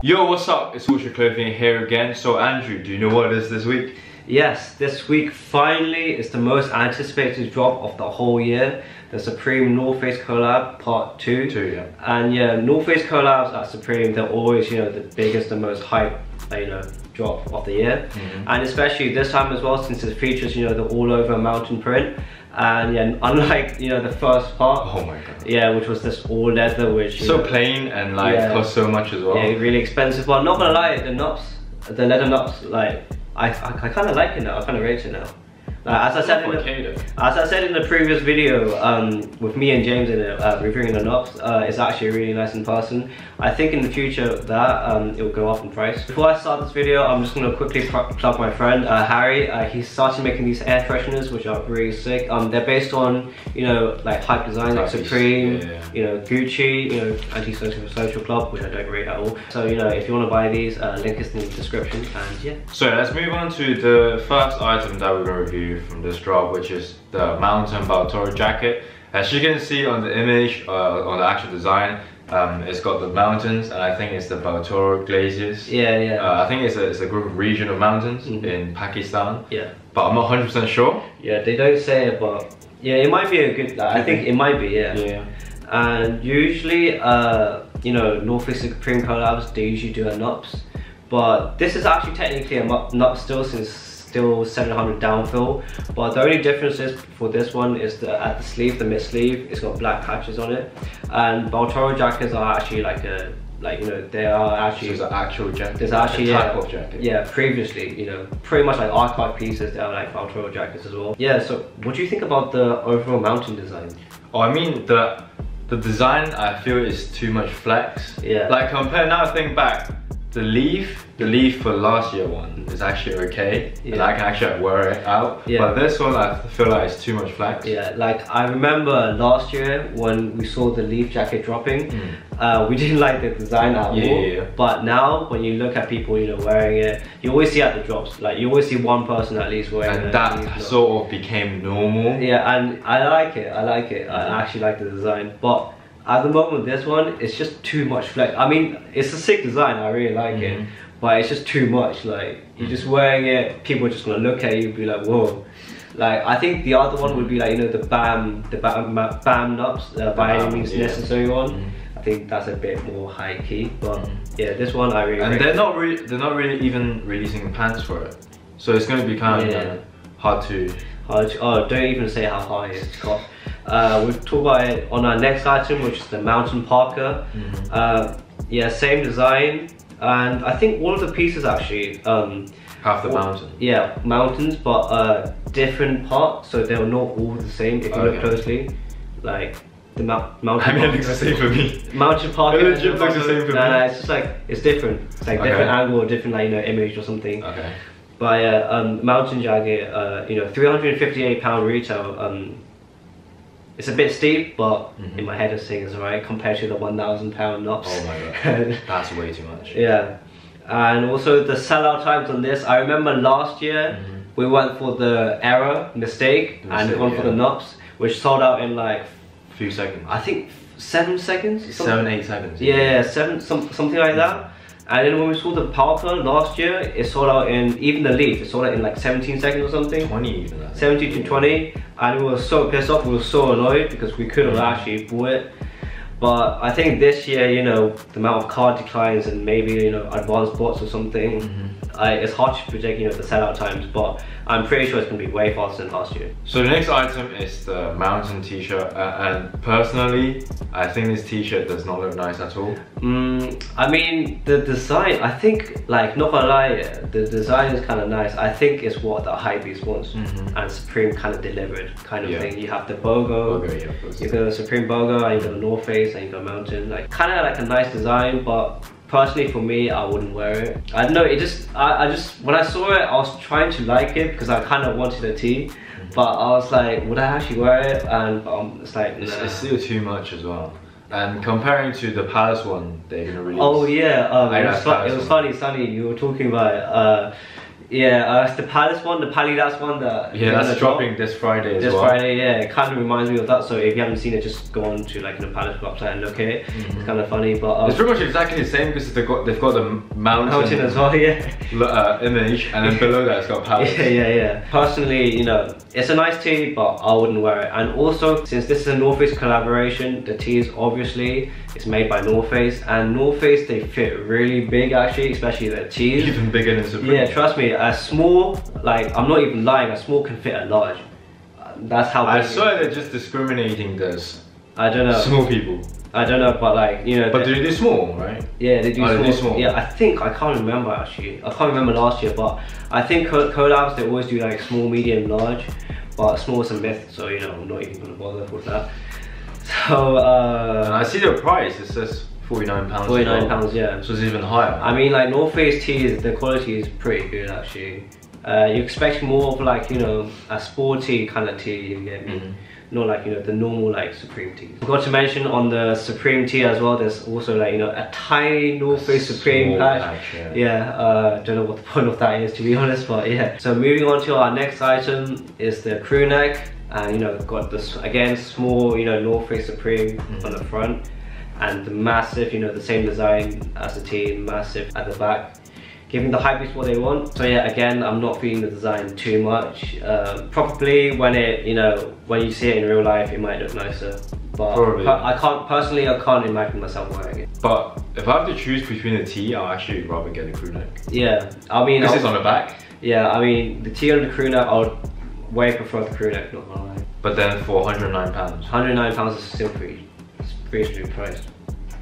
Yo, what's up? It's Ultra Clothing here again. So Andrew, do you know what it is this week? Yes, this week finally is the most anticipated drop of the whole year. The Supreme North Face collab part 2. Yeah. And yeah, North Face collabs at Supreme, they're always, the biggest and most hype, drop of the year. And especially this time as well, since it features, the all over mountain print. And yeah, unlike the first part, Oh my god. yeah, which was this all leather, which So plain and cost so much as well. Yeah, really expensive. But not gonna lie, the leather knots, I kind of like it now. I kind of rate it now. As I said in the previous video, with me and James in it, reviewing the knots, it's actually really nice in person. I think in the future that it will go up in price. Before I start this video, I'm just gonna quickly plug my friend Harry. He started making these air fresheners, which are really sick. They're based on hype designs like Supreme, Gucci, Anti-Social Club, which I don't rate at all. So if you want to buy these, link is in the description. And yeah. So let's move on to the first item that we're gonna review from this drop, which is the Mountain Baltoro jacket. As you can see on the image, on the actual design, it's got the mountains, and I think it's the Baltoro glaciers. Yeah. I think it's a group of region of mountains in Pakistan. Yeah. But I'm not 100% sure. Yeah, they don't say it, but yeah, it might be a good. I think it might be. Yeah. Yeah. And usually, North Face Supreme collabs, they usually do a NUPS, but this is actually technically a NUPS still, since still 700 downfill, but the only difference is for this one is that at the sleeve, the mid sleeve, it's got black patches on it. And Baltoro jackets are actually they are actually, so it's an actual jacket. There's actually a type of jacket. Yeah, previously, pretty much like archive pieces, they are like Baltoro jackets as well. Yeah, so what do you think about the overall mountain design? Oh, I mean the design, I feel is too much flex. Yeah. Like compared, now I think back, the leaf for last year one is actually okay, and I can actually wear it out. Yeah. But this one, I feel like it's too much flex. Yeah, like I remember last year when we saw the leaf jacket dropping, we didn't like the design at all. Yeah. But now when you look at people, wearing it, you always see at the drops, you always see one person at least wearing it. And that sort of became normal. Yeah, and I like it. I actually like the design, but at the moment, this one, it's just too much flex. I mean, it's a sick design, I really like it, but it's just too much. You're just wearing it, people are just gonna look at you and be like, whoa. I think the other one would be the BAM NUPS, by any means necessary one. I think that's a bit more high key, but yeah, this one I really. And they're not really even releasing pants for it, so it's gonna be kind of hard to. Oh, don't even say how high it's got. We'll talk about it on our next item, which is the Mountain Parker. Yeah, same design, and I think all of the pieces actually have the mountain. Yeah, mountains, but different parts, so they're not all the same if you look closely. The mountain. I mean, it looks the same for me. Mountain Parker. It looks the same for me. It's just it's different. It's different angle, or different image or something. Okay. But yeah, mountain jacket, £358 retail. It's a bit steep, but in my head it's saying it's alright compared to the £1,000 NUPS. Oh my god, that's way too much. Yeah, and also the sellout times on this. I remember last year we went for the mistake, and gone for the NUPS, which sold out in a few seconds. I think 7 seconds. 7-8 seconds. Yeah, something like that. And then when we saw the Parker last year, it sold out in, even the leaf, it sold out in 17 seconds or something. 20 even. 17 to 20. And we were so pissed off, we were so annoyed because we could have actually bought it. But I think this year, the amount of card declines and maybe, advanced bots or something, it's hard to predict, the sellout times, but I'm pretty sure it's going to be way faster than last year. So the next item is the mountain t-shirt, and personally, I think this t-shirt does not look nice at all. I mean, the design, I think, not gonna lie, the design is kind of nice. I think it's what the hypebeast wants, and Supreme kind of delivered, thing. You have the BOGO, you got the Supreme BOGO, and you got the North Face, and you got Mountain, kind of a nice design, but personally for me, I wouldn't wear it. I don't know, it just, I just, when I saw it, I was trying to like it because I kind of wanted a tee, but I was like, would I actually wear it? And it's nah. It's still too much as well. And comparing to the Palace one, they're gonna release. Oh yeah, it was funny, Sunny, you were talking about Yeah, it's the Palace one, the Palidas one. Yeah, that's dropping this Friday as well. This Friday, yeah, it kind of reminds me of that. So if you haven't seen it, just go on to like the Palace website and look at it. It's kind of funny, but it's pretty much exactly the same because they've got the mountain as well, yeah. Image, and then below that it's got Palace. Yeah. Personally, you know, it's a nice tee, but I wouldn't wear it. And also, since this is a North Face collaboration, the tees obviously it's made by North Face, and North Face they fit really big actually, especially their tees. Even bigger than Supreme. Yeah, trust me, a small, like I'm not even lying, a small can fit a large. That's how big I swear they're just discriminating this. I don't know. Small people. I don't know, but like, you know. But do they do small, right? Yeah, they do, small. They do small. Yeah, I can't remember actually. I can't remember last year, but I think collabs, they always do like small, medium, large. But small is a myth, so you know, I'm not even gonna bother with that. So, and I see the price, it says £49. £49, yeah. So it's even higher. I mean, like North Face tees, the quality is pretty good actually. You expect more of like, you know, a sporty kind of tee, you get me? Not like, you know, the normal like Supreme tee. Forgot to mention on the Supreme tee as well, there's also like, you know, a tiny North Face Supreme patch. Yeah, don't know what the point of that is, to be honest, but yeah. So moving on to our next item is the Crewneck. And you know, got this again small, you know, North Face Supreme on the front, and the massive, you know, the same design as the tee, massive at the back, giving the hypebeast what they want. So yeah, again, I'm not feeling the design too much. Probably when it, you know, when you see it in real life, it might look nicer. But I can't imagine myself wearing it. But if I have to choose between the tee, I'll actually rather get the Crewneck. Yeah, I mean, this is on the back. Yeah, I mean, the tee on the Crewneck, I would way prefer the Crewneck, not gonna lie. But then for £109. £109 is still pretty reasonably priced.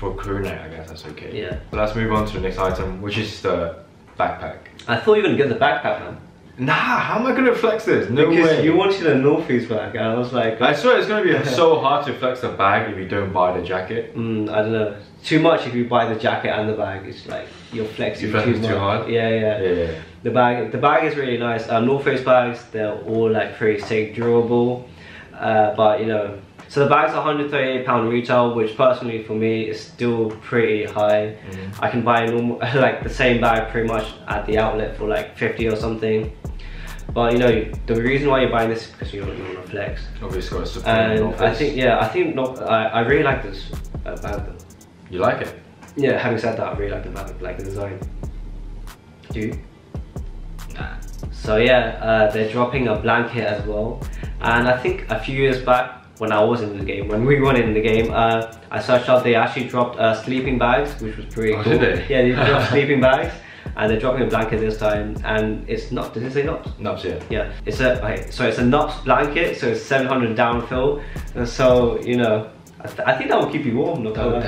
For Crewneck, I guess that's okay. Yeah. So let's move on to the next item, which is the backpack. I thought you were gonna get the backpack, man. Nah, how am I gonna flex this? No because way. You wanted a North Face bag, and I was like, I swear it's gonna be so hard to flex the bag if you don't buy the jacket. I don't know. Too much if you buy the jacket and the bag. It's like you're flexing too hard. Yeah. The bag is really nice. North Face bags, they're all like pretty sick, durable. But you know, so the bag's £138 retail, which personally for me is still pretty high. I can buy a normal, like the same bag pretty much at the outlet for like 50 or something. But you know, the reason why you're buying this is because you want to flex. Obviously, it's Supreme. And I really like this bag though. You like it? Yeah, having said that, I really like the bag, like the design. Do you? Nah. So yeah, they're dropping a blanket as well. And I think a few years back, when I was in the game, when we weren't in the game, I searched up, they actually dropped sleeping bags, which was pretty cool. Did they? Yeah, they dropped sleeping bags. And they're dropping a blanket this time, and it's not, did it say NOPS? NOPS, yeah. Yeah, it's a NOPS blanket, so it's 700 downfill. And so, you know, I think that will keep you warm. That would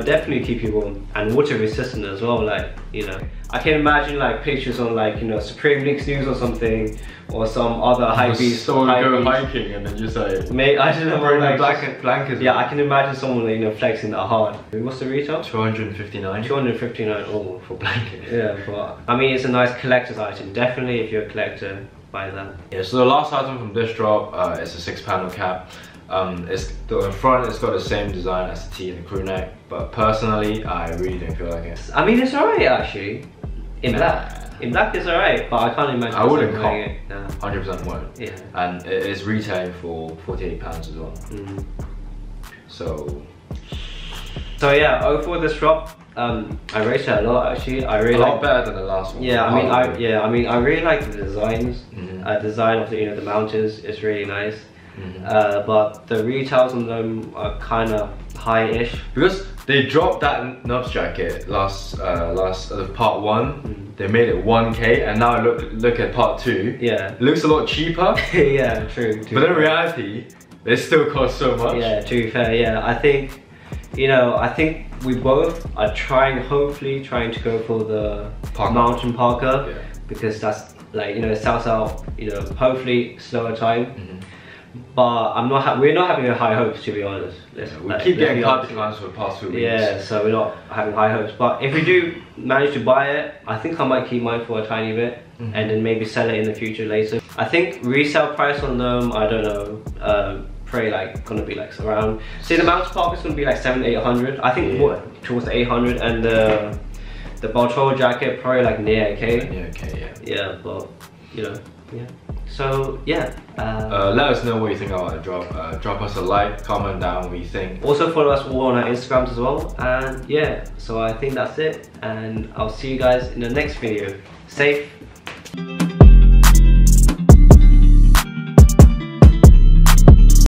definitely keep you warm, and water resistant as well. Like, you know, I can imagine like pictures on like, you know, Supreme Leaks News or something, or some other high beast. So we go hiking and then just like, mate, I don't know, like blankets. Yeah, I can imagine someone like, you know, flexing that hard. What's the retail? 259. 259. Oh, for blanket. Yeah, but I mean, it's a nice collector's item. Definitely, if you're a collector, buy that. Yeah. So the last item from this drop is a 6-panel cap. It's in front, it's got the same design as the tee and the Crewneck, but personally I really don't feel like it. I mean, it's alright actually in black. In black it's alright, but I can't imagine I wouldn't cop it. No. 100% won't. Yeah. And it is retailing for £48 as well. So yeah, overall this drop, I rate it a lot actually. I really a lot better than the last one. Yeah, I mean, I really like the designs. Design of the, you know, the mountains is really nice. But the retails on them are kind of high-ish because they dropped that NOPS jacket last part 1. They made it 1K, and now look at part 2. Yeah, it looks a lot cheaper. Yeah, true. But in reality, they still cost so much. Yeah, to be fair, yeah, I think, you know, I think we both are hopefully trying to go for the mountain parka, because that's like, you know, it sells out, you know, hopefully slower time. But we're not having high hopes, to be honest. We keep getting card declines for the past 2 weeks. Yeah, so we're not having high hopes. But if we do manage to buy it, I think I might keep mine for a tiny bit, and then maybe sell it in the future later. I think resale price on them, I don't know, probably like gonna be like around, say the mountain park is gonna be like 700-800. I think towards the 800, and The Baltoro jacket probably like near okay. Yeah, okay, yeah. Yeah, but you know, yeah. So yeah. Let us know what you think about the drop. Drop us a like, comment down what you think. Also follow us all on our Instagrams as well. And yeah, so I think that's it. And I'll see you guys in the next video. Safe.